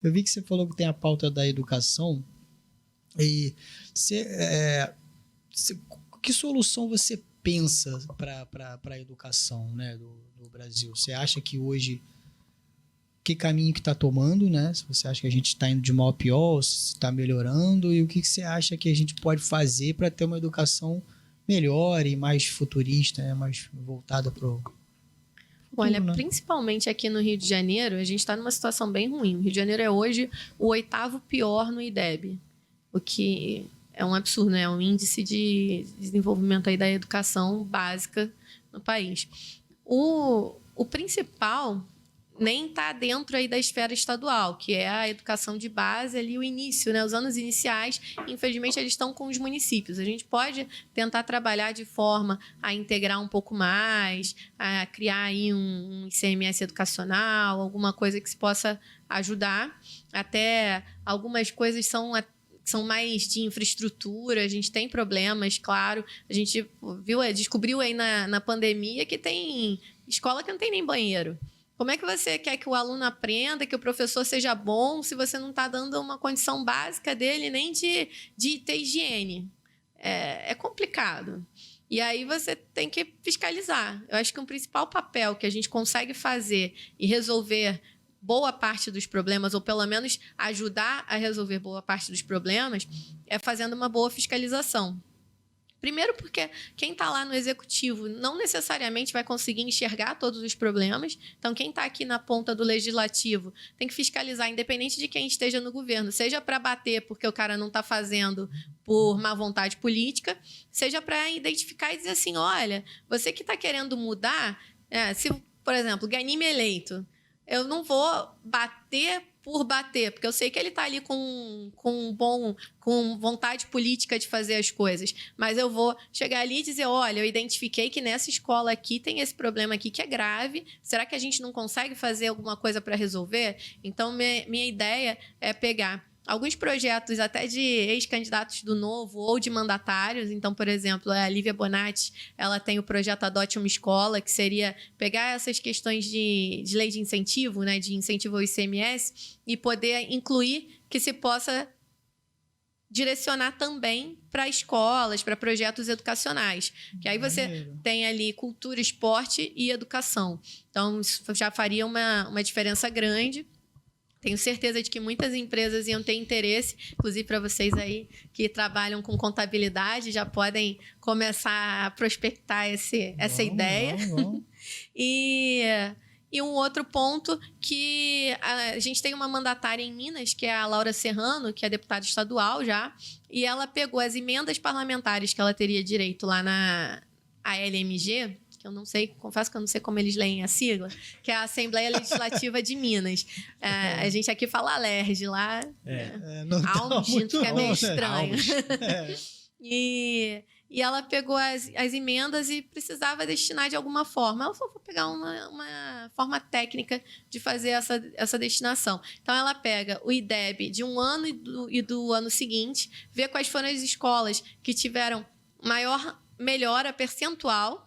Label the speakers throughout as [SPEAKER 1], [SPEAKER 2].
[SPEAKER 1] Eu vi que você falou que tem a pauta da educação e que solução você pensa para a educação, né, do Brasil? Você acha que hoje, que caminho que está tomando, né? Se você acha que a gente está indo de mal a pior, se está melhorando, e o que você acha que a gente pode fazer para ter uma educação melhor e mais futurista, né, mais voltada para o futuro,
[SPEAKER 2] Olha,
[SPEAKER 1] né?
[SPEAKER 2] Principalmente aqui no Rio de Janeiro, a gente está numa situação bem ruim. O Rio de Janeiro é hoje o 8º pior no IDEB, o que é um absurdo, né? É um índice de desenvolvimento aí da educação básica no país. O principal nem está dentro aí da esfera estadual, que é a educação de base ali, o início, né? Os anos iniciais, infelizmente, eles estão com os municípios. A gente pode tentar trabalhar de forma a integrar um pouco mais, a criar aí um ICMS educacional, alguma coisa que se possa ajudar. Até algumas coisas são mais de infraestrutura, a gente tem problemas, claro. A gente descobriu aí na pandemia que tem escola que não tem nem banheiro. Como é que você quer que o aluno aprenda, que o professor seja bom, se você não está dando uma condição básica dele nem de ter higiene? É complicado. E aí você tem que fiscalizar. Eu acho que o principal papel que a gente consegue fazer e resolver boa parte dos problemas, ou pelo menos ajudar a resolver boa parte dos problemas, é fazendo uma boa fiscalização. Primeiro porque quem está lá no executivo não necessariamente vai conseguir enxergar todos os problemas. Então, quem está aqui na ponta do legislativo tem que fiscalizar, independente de quem esteja no governo. Seja para bater porque o cara não está fazendo por má vontade política, seja para identificar e dizer assim, olha, você que está querendo mudar, se, por exemplo, Ganime eleito, eu não vou bater por bater, porque eu sei que ele está ali com vontade política de fazer as coisas, mas eu vou chegar ali e dizer, olha, eu identifiquei que nessa escola aqui tem esse problema aqui que é grave, será que a gente não consegue fazer alguma coisa para resolver? Então, minha ideia é pegar alguns projetos até de ex-candidatos do Novo ou de mandatários. Então, por exemplo, a Lívia Bonatti, ela tem o projeto Adote uma Escola, que seria pegar essas questões de lei de incentivo, né, de incentivo ao ICMS, e poder incluir que se possa direcionar também para escolas, para projetos educacionais. Que aí você tem ali cultura, esporte e educação. Então, isso já faria uma diferença grande. Tenho certeza de que muitas empresas iam ter interesse, inclusive para vocês aí que trabalham com contabilidade, já podem começar a prospectar essa ideia.
[SPEAKER 1] Vamos.
[SPEAKER 2] E um outro ponto que a gente tem uma mandatária em Minas, que é a Laura Serrano, que é deputada estadual já, e ela pegou as emendas parlamentares que ela teria direito lá na ALMG, que eu não sei, confesso que eu não sei como eles leem a sigla, que é a Assembleia Legislativa de Minas. A gente aqui fala ALERJ, lá ALMG, fica meio estranho. E ela pegou as emendas e precisava destinar de alguma forma. Ela falou, vou pegar uma forma técnica de fazer essa destinação. Então, ela pega o IDEB de um ano e do ano seguinte, vê quais foram as escolas que tiveram maior melhora percentual,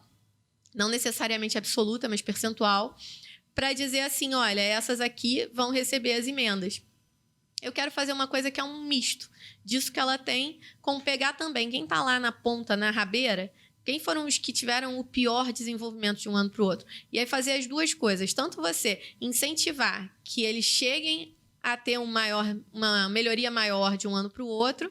[SPEAKER 2] não necessariamente absoluta, mas percentual, para dizer assim, olha, essas aqui vão receber as emendas. Eu quero fazer uma coisa que é um misto disso que ela tem, com pegar também quem está lá na ponta, na rabeira, quem foram os que tiveram o pior desenvolvimento de um ano para o outro. E aí fazer as duas coisas, tanto você incentivar que eles cheguem a ter uma melhoria maior de um ano para o outro,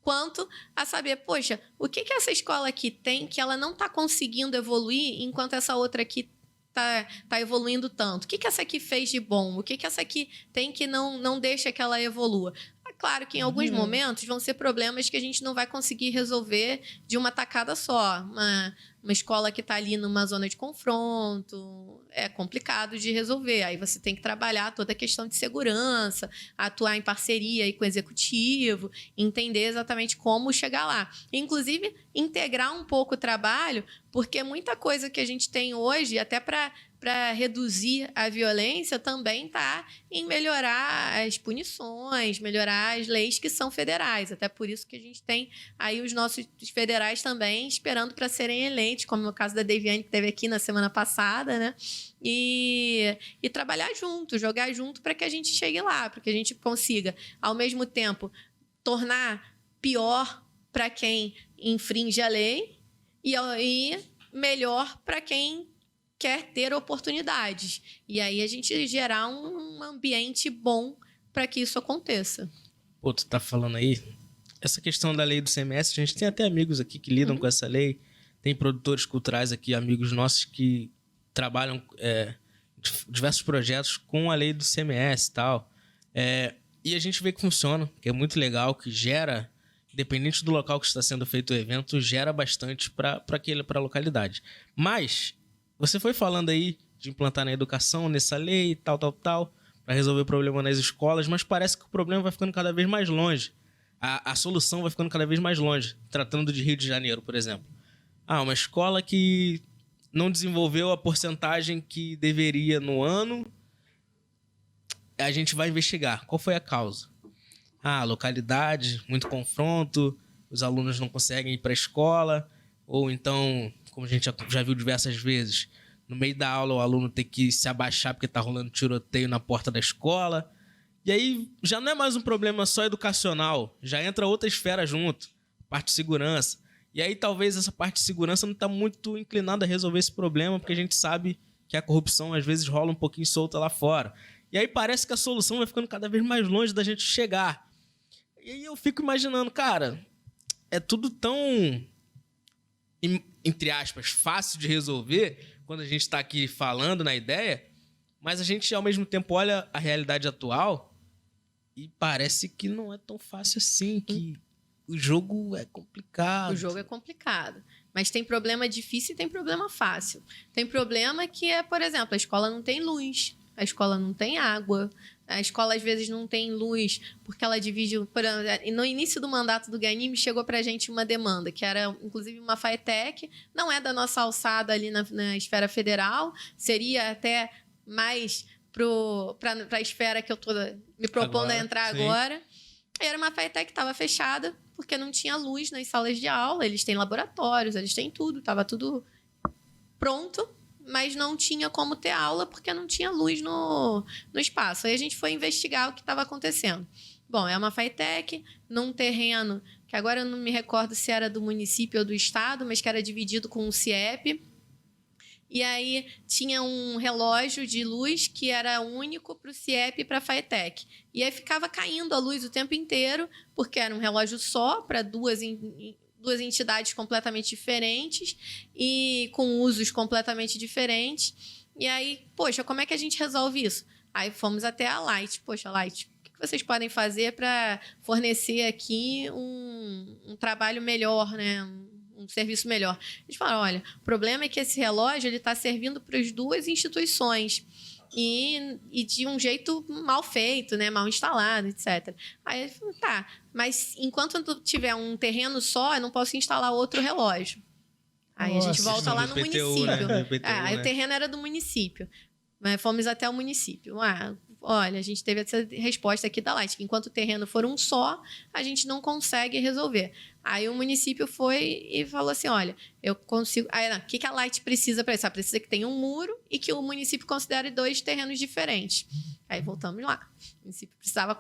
[SPEAKER 2] quanto a saber, poxa, o que essa escola aqui tem que ela não está conseguindo evoluir enquanto essa outra aqui tá evoluindo tanto? O que essa aqui fez de bom? O que essa aqui tem que não deixa que ela evolua? É claro que em alguns momentos vão ser problemas que a gente não vai conseguir resolver de uma tacada só. Uma escola que está ali numa zona de confronto é complicado de resolver. Aí você tem que trabalhar toda a questão de segurança, atuar em parceria aí com o executivo, entender exatamente como chegar lá. Inclusive, integrar um pouco o trabalho, porque muita coisa que a gente tem hoje, até para reduzir a violência, também está em melhorar as punições, melhorar as leis que são federais. Até por isso que a gente tem aí os nossos federais também esperando para serem eleitos diferentes, como o caso da Deviane, que esteve aqui na semana passada, né? E trabalhar junto, jogar junto para que a gente chegue lá, para que a gente consiga, ao mesmo tempo, tornar pior para quem infringe a lei e melhor para quem quer ter oportunidades. E aí a gente gerar um ambiente bom para que isso aconteça.
[SPEAKER 3] Pô, tu tá falando aí, essa questão da lei do CMS, a gente tem até amigos aqui que lidam com essa lei, tem produtores culturais aqui, amigos nossos que trabalham diversos projetos com a lei do CMS e tal. E a gente vê que funciona, que é muito legal, que gera, independente do local que está sendo feito o evento, gera bastante para a localidade. Mas você foi falando aí de implantar na educação, nessa lei, tal, para resolver o problema nas escolas, mas parece que o problema vai ficando cada vez mais longe. A solução vai ficando cada vez mais longe, tratando de Rio de Janeiro, por exemplo. Uma escola que não desenvolveu a porcentagem que deveria no ano, a gente vai investigar. Qual foi a causa? Localidade, muito confronto, os alunos não conseguem ir para a escola, ou então, como a gente já viu diversas vezes, no meio da aula o aluno tem que se abaixar porque está rolando tiroteio na porta da escola. E aí já não é mais um problema só educacional, já entra outra esfera junto, parte de segurança. E aí talvez essa parte de segurança não está muito inclinada a resolver esse problema, porque a gente sabe que a corrupção às vezes rola um pouquinho solta lá fora. E aí parece que a solução vai ficando cada vez mais longe da gente chegar. E aí eu fico imaginando, cara, é tudo tão, entre aspas, fácil de resolver quando a gente está aqui falando na ideia, mas a gente ao mesmo tempo olha a realidade atual e parece que não é tão fácil assim, que o jogo é complicado.
[SPEAKER 2] O jogo é complicado. Mas tem problema difícil e tem problema fácil. Tem problema que é, por exemplo, a escola não tem luz, a escola não tem água, a escola às vezes não tem luz porque ela divide... No início do mandato do Ganim chegou pra gente uma demanda, que era inclusive uma FATEC, não é da nossa alçada ali na esfera federal, seria até mais para a esfera que eu estou me propondo a entrar agora. Era uma FATEC que estava fechada porque não tinha luz nas salas de aula. Eles têm laboratórios, eles têm tudo, estava tudo pronto, mas não tinha como ter aula porque não tinha luz no espaço. Aí a gente foi investigar o que estava acontecendo. Bom, é uma FATEC num terreno que agora eu não me recordo se era do município ou do estado, mas que era dividido com um CIEP. E aí tinha um relógio de luz que era único para o CIEP e para a FATEC. E aí ficava caindo a luz o tempo inteiro, porque era um relógio só para duas entidades completamente diferentes e com usos completamente diferentes. E aí, poxa, como é que a gente resolve isso? Aí fomos até a Light. Poxa, Light, o que vocês podem fazer para fornecer aqui um trabalho melhor, né? Um serviço melhor. Eles falaram, olha, o problema é que esse relógio está servindo para as duas instituições e de um jeito mal feito, né? Mal instalado, etc. Aí ele falou, tá, mas enquanto eu tiver um terreno só, eu não posso instalar outro relógio. Aí a gente volta lá no
[SPEAKER 3] PTU,
[SPEAKER 2] município.
[SPEAKER 3] né? PTU,
[SPEAKER 2] Aí o terreno era do município. Mas fomos até o município. Olha, a gente teve essa resposta aqui da Light, que enquanto o terreno for um só, a gente não consegue resolver. Aí o município foi e falou assim, olha, eu consigo... Aí, o que a Light precisa para isso? Ela precisa que tenha um muro e que o município considere 2 terrenos diferentes. Aí voltamos lá. O município precisava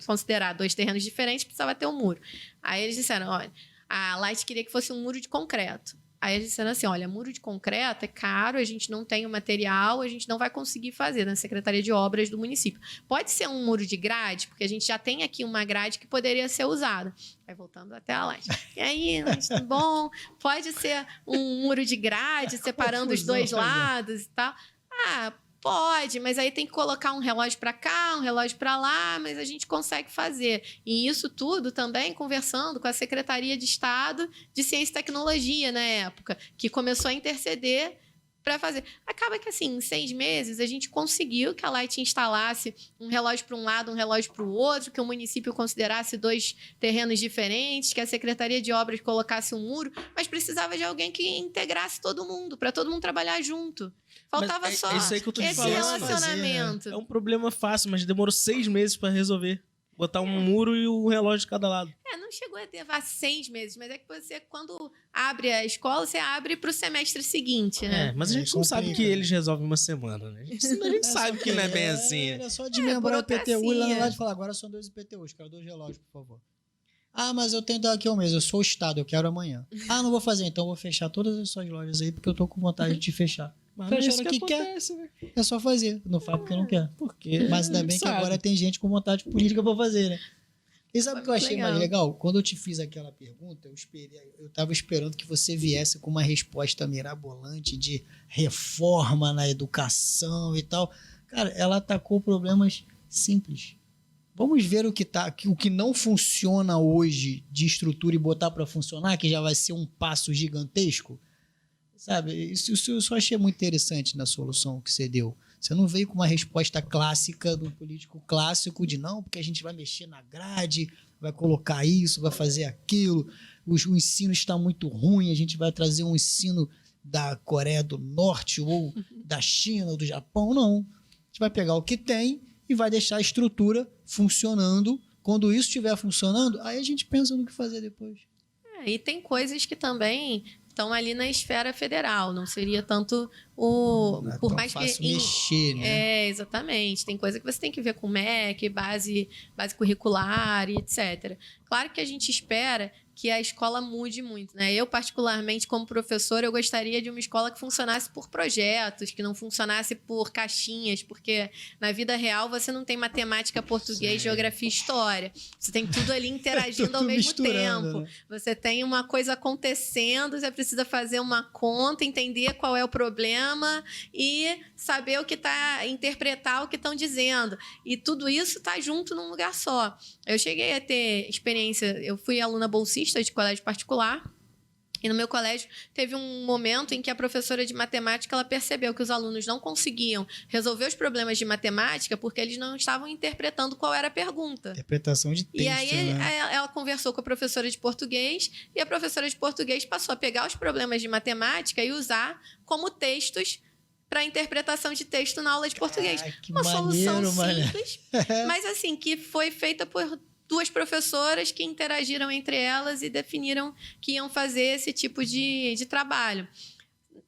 [SPEAKER 2] considerar 2 terrenos diferentes, precisava ter um muro. Aí eles disseram, olha, a Light queria que fosse um muro de concreto. Aí eles disseram assim, olha, muro de concreto é caro, a gente não tem o material, a gente não vai conseguir fazer na Secretaria de Obras do município. Pode ser um muro de grade, porque a gente já tem aqui uma grade que poderia ser usada. Aí voltando até a Light. E aí, tudo bom? Pode ser um muro de grade, separando os 2 lados e tal. Pode, mas aí tem que colocar um relógio para cá, um relógio para lá, mas a gente consegue fazer. E isso tudo também conversando com a Secretaria de Estado de Ciência e Tecnologia na época, que começou a interceder para fazer. Acaba que, assim, em 6 meses, a gente conseguiu que a Light instalasse um relógio para um lado, um relógio para o outro, que o município considerasse 2 terrenos diferentes, que a Secretaria de Obras colocasse um muro, mas precisava de alguém que integrasse todo mundo, para todo mundo trabalhar junto. Faltava só
[SPEAKER 3] isso aí que eu tô te
[SPEAKER 2] esse
[SPEAKER 3] falando.
[SPEAKER 2] relacionamento.
[SPEAKER 3] É um problema fácil, mas demorou 6 meses para resolver. botar um muro e o relógio de cada lado.
[SPEAKER 2] Não chegou a levar 6 meses, mas é que você, quando abre a escola, você abre para o semestre seguinte, né?
[SPEAKER 3] Mas a gente não sabe que eles resolvem uma semana, né? A gente sabe que não é bem assim.
[SPEAKER 1] Era só de membrar o IPTU e lá na verdade falar, agora são 2 IPTUs, quero 2 relógios, por favor. Mas eu tenho daqui a um mês, eu sou o Estado, eu quero amanhã. Não vou fazer, então eu vou fechar todas as suas lojas aí, porque eu tô com vontade de fechar. Fecha o que quer, é só fazer. Não fala porque não quer. Mas ainda bem que agora tem gente com vontade política pra fazer, né? E sabe o que eu achei mais legal? Quando eu te fiz aquela pergunta, eu tava esperando que você viesse com uma resposta mirabolante de reforma na educação e tal. Cara, ela atacou problemas simples. Vamos ver o que não funciona hoje de estrutura e botar para funcionar, que já vai ser um passo gigantesco. Sabe? Isso eu só achei muito interessante na solução que você deu. Você não veio com uma resposta clássica do político clássico de não, porque a gente vai mexer na grade, vai colocar isso, vai fazer aquilo, o ensino está muito ruim, a gente vai trazer um ensino da Coreia do Norte ou da China ou do Japão. Não. A gente vai pegar o que tem e vai deixar a estrutura funcionando. Quando isso estiver funcionando, aí a gente pensa no que fazer depois.
[SPEAKER 2] E tem coisas que também estão ali na esfera federal, não seria tanto
[SPEAKER 1] Não é
[SPEAKER 2] por
[SPEAKER 1] tão
[SPEAKER 2] mais
[SPEAKER 1] fácil
[SPEAKER 2] que
[SPEAKER 1] mexer, né?
[SPEAKER 2] Exatamente. Tem coisa que você tem que ver com MEC, base curricular e etc. Claro que a gente espera que a escola mude muito, né? Eu, particularmente, como professora, eu gostaria de uma escola que funcionasse por projetos, que não funcionasse por caixinhas, porque na vida real você não tem matemática, português, geografia e história. Você tem tudo ali interagindo ao mesmo tempo.
[SPEAKER 1] Né?
[SPEAKER 2] Você tem uma coisa acontecendo, você precisa fazer uma conta, entender qual é o problema e saber o que interpretar o que estão dizendo. E tudo isso está junto num lugar só. Eu cheguei a ter experiência, eu fui aluna bolsista de colégio particular, e no meu colégio teve um momento em que a professora de matemática ela percebeu que os alunos não conseguiam resolver os problemas de matemática porque eles não estavam interpretando qual era a pergunta.
[SPEAKER 1] Interpretação de texto,
[SPEAKER 2] e aí
[SPEAKER 1] né?
[SPEAKER 2] ela conversou com a professora de português e a professora de português passou a pegar os problemas de matemática e usar como textos para interpretação de texto na aula de português. Uma solução simples, mas assim, que foi feita por 2 professoras que interagiram entre elas e definiram que iam fazer esse tipo de trabalho.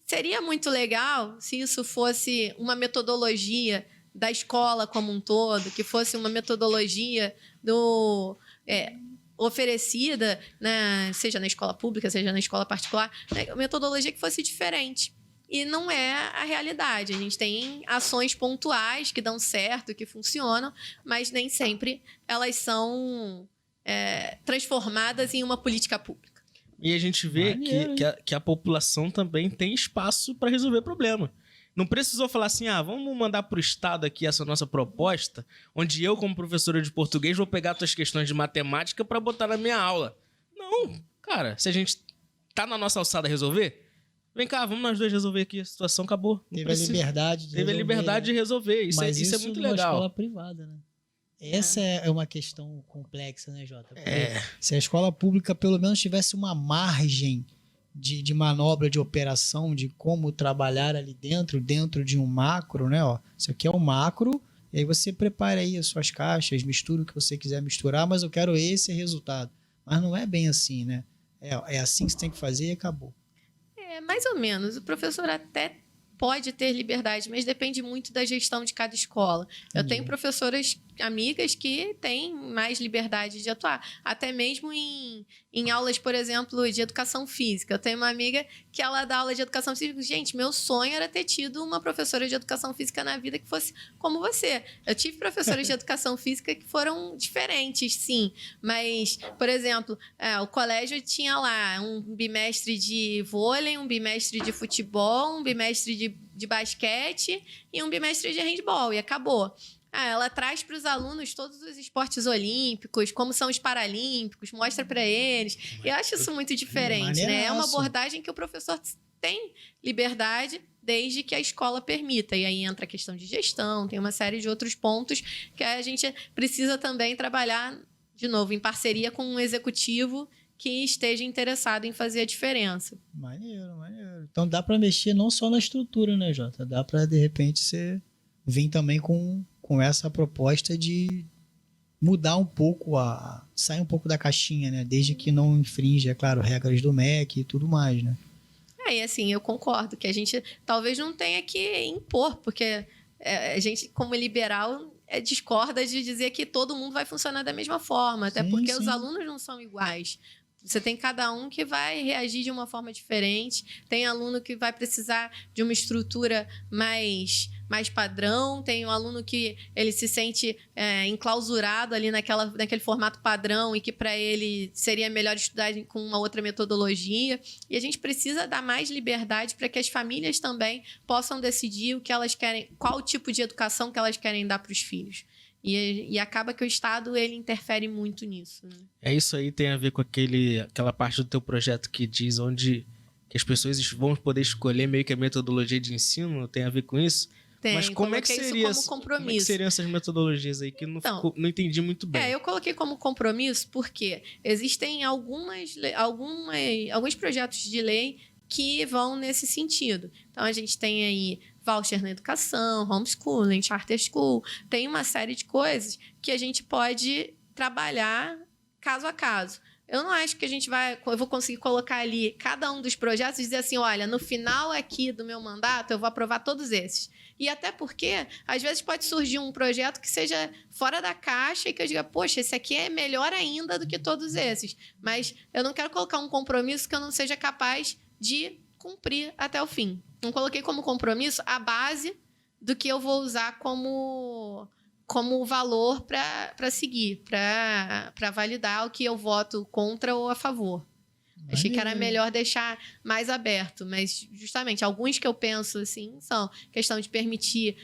[SPEAKER 2] Seria muito legal se isso fosse uma metodologia da escola como um todo, que fosse uma metodologia oferecida, né, seja na escola pública, seja na escola particular, né, metodologia que fosse diferente. E não é a realidade. A gente tem ações pontuais que dão certo, que funcionam, mas nem sempre elas são transformadas em uma política pública.
[SPEAKER 3] E a gente vê que a população também tem espaço para resolver problema. Não precisou falar assim, vamos mandar para o Estado aqui essa nossa proposta, onde eu, como professora de português, vou pegar tuas questões de matemática para botar na minha aula. Não, cara, se a gente tá na nossa alçada resolver, vem cá, vamos nós dois resolver aqui. A situação acabou.
[SPEAKER 1] Teve a liberdade
[SPEAKER 3] de resolver. Isso é muito legal.
[SPEAKER 1] Escola privada, né? Essa é uma questão complexa, né, Jota? Se a escola pública pelo menos tivesse uma margem de manobra, de operação, de como trabalhar ali dentro de um macro, né? Isso aqui é o macro, e aí você prepara aí as suas caixas, mistura o que você quiser misturar, mas eu quero esse resultado. Mas não é bem assim, né? É assim que você tem que fazer e acabou.
[SPEAKER 2] Mais ou menos. O professor até pode ter liberdade, mas depende muito da gestão de cada escola. Eu tenho professoras amigas que têm mais liberdade de atuar. Até mesmo em aulas, por exemplo, de educação física. Eu tenho uma amiga que ela dá aula de educação física. Gente, meu sonho era ter tido uma professora de educação física na vida que fosse como você. Eu tive professoras de educação física que foram diferentes, sim. Mas, por exemplo, o colégio tinha lá um bimestre de vôlei, um bimestre de futebol, um bimestre de basquete e um bimestre de handball. E acabou. Ela traz para os alunos todos os esportes olímpicos, como são os paralímpicos, mostra para eles. Eu acho isso muito diferente, né? É uma abordagem que o professor tem liberdade desde que a escola permita. E aí entra a questão de gestão, tem uma série de outros pontos que a gente precisa também trabalhar, de novo, em parceria com um executivo que esteja interessado em fazer a diferença.
[SPEAKER 1] Maneiro. Então dá para mexer não só na estrutura, né, Jota? Dá para, de repente, você vir também com essa proposta de mudar um pouco, sair um pouco da caixinha, né? Desde que não infrinja, é claro, regras do MEC e tudo mais, né?
[SPEAKER 2] E assim, eu concordo que a gente talvez não tenha que impor, porque a gente, como liberal, discorda de dizer que todo mundo vai funcionar da mesma forma, até porque os alunos não são iguais. Você tem cada um que vai reagir de uma forma diferente. Tem aluno que vai precisar de uma estrutura mais padrão. Tem um aluno que ele se sente enclausurado ali naquele formato padrão e que para ele seria melhor estudar com uma outra metodologia. E a gente precisa dar mais liberdade para que as famílias também possam decidir o que elas querem, qual tipo de educação que elas querem dar para os filhos. E acaba que o Estado, ele interfere muito nisso. Né?
[SPEAKER 3] Isso aí tem a ver com aquela parte do teu projeto que diz onde que as pessoas vão poder escolher meio que a metodologia de ensino? Tem a ver com isso?
[SPEAKER 2] Tem,
[SPEAKER 3] mas como é que seria
[SPEAKER 2] isso como compromisso.
[SPEAKER 3] Como é que seriam essas metodologias aí que não entendi muito bem?
[SPEAKER 2] Eu coloquei como compromisso porque existem alguns projetos de lei que vão nesse sentido. Então, a gente tem aí voucher na educação, homeschooling, charter school, tem uma série de coisas que a gente pode trabalhar caso a caso. Eu não acho que eu vou conseguir colocar ali cada um dos projetos e dizer assim, olha, no final aqui do meu mandato eu vou aprovar todos esses. E até porque, às vezes, pode surgir um projeto que seja fora da caixa e que eu diga, poxa, esse aqui é melhor ainda do que todos esses. Mas eu não quero colocar um compromisso que eu não seja capaz de cumprir até o fim. Não coloquei como compromisso a base do que eu vou usar como valor para seguir, para validar o que eu voto contra ou a favor. Achei que era melhor deixar mais aberto, mas justamente alguns que eu penso assim são questão de permitir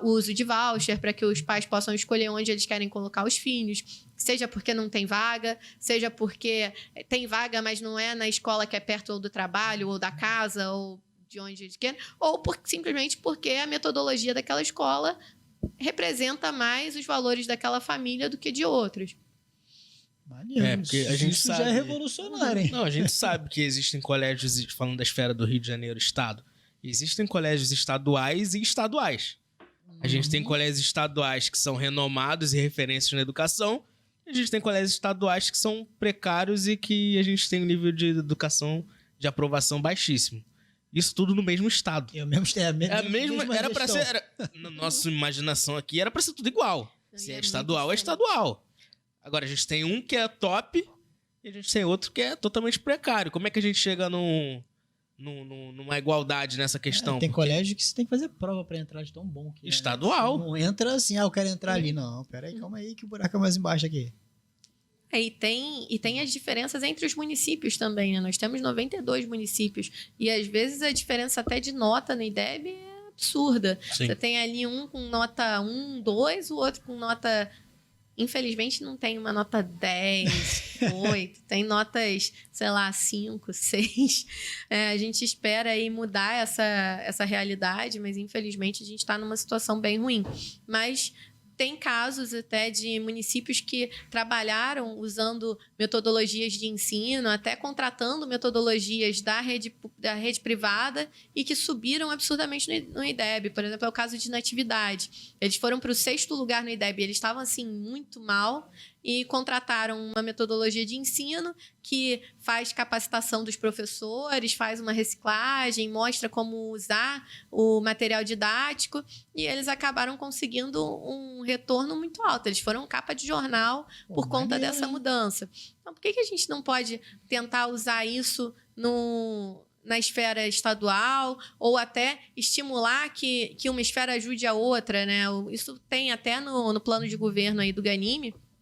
[SPEAKER 2] o uso de voucher para que os pais possam escolher onde eles querem colocar os filhos, seja porque não tem vaga, seja porque tem vaga, mas não é na escola que é perto ou do trabalho ou da casa ou de onde eles querem, ou simplesmente porque a metodologia daquela escola representa mais os valores daquela família do que de outros.
[SPEAKER 1] Maneiro.
[SPEAKER 3] Porque a gente
[SPEAKER 1] isso
[SPEAKER 3] sabe,
[SPEAKER 1] já é revolucionário, hein?
[SPEAKER 3] Não, a gente sabe que existem colégios, falando da esfera do Rio de Janeiro, Estado, existem colégios estaduais e estaduais. A gente tem colégios estaduais que são renomados e referências na educação, e a gente tem colégios estaduais que são precários e que a gente tem um nível de educação de aprovação baixíssimo. Isso tudo no mesmo estado. Era para ser, na nossa imaginação aqui, era para ser tudo igual. Se é estadual, é estadual. Agora, a gente tem um que é top e a gente tem outro que é totalmente precário. Como é que a gente chega numa igualdade nessa questão?
[SPEAKER 1] Tem colégio que você tem que fazer prova para entrar de tão bom que
[SPEAKER 3] estadual.
[SPEAKER 1] Né? Não entra assim, eu quero entrar ali. Não, peraí, calma aí que o buraco é mais embaixo aqui.
[SPEAKER 2] E tem as diferenças entre os municípios também, né? Nós temos 92 municípios e às vezes a diferença até de nota no IDEB é absurda.
[SPEAKER 3] Sim.
[SPEAKER 2] Você tem ali um com nota 1, 2, o outro com nota... Infelizmente, não tem uma nota 10, 8. Tem notas, sei lá, 5, 6. A gente espera aí mudar essa realidade, mas infelizmente a gente está numa situação bem ruim. Mas tem casos até de municípios que trabalharam usando metodologias de ensino, até contratando metodologias da rede privada e que subiram absurdamente no IDEB. Por exemplo, é o caso de Natividade. Eles foram para o 6º lugar no IDEB. Eles estavam, assim, muito mal e contrataram uma metodologia de ensino que faz capacitação dos professores, faz uma reciclagem, mostra como usar o material didático e eles acabaram conseguindo um retorno muito alto. Eles foram capa de jornal por conta dessa mudança. Então, por que a gente não pode tentar usar isso na esfera estadual ou até estimular que uma esfera ajude a outra, né? Isso tem até no plano de governo aí do Ganime,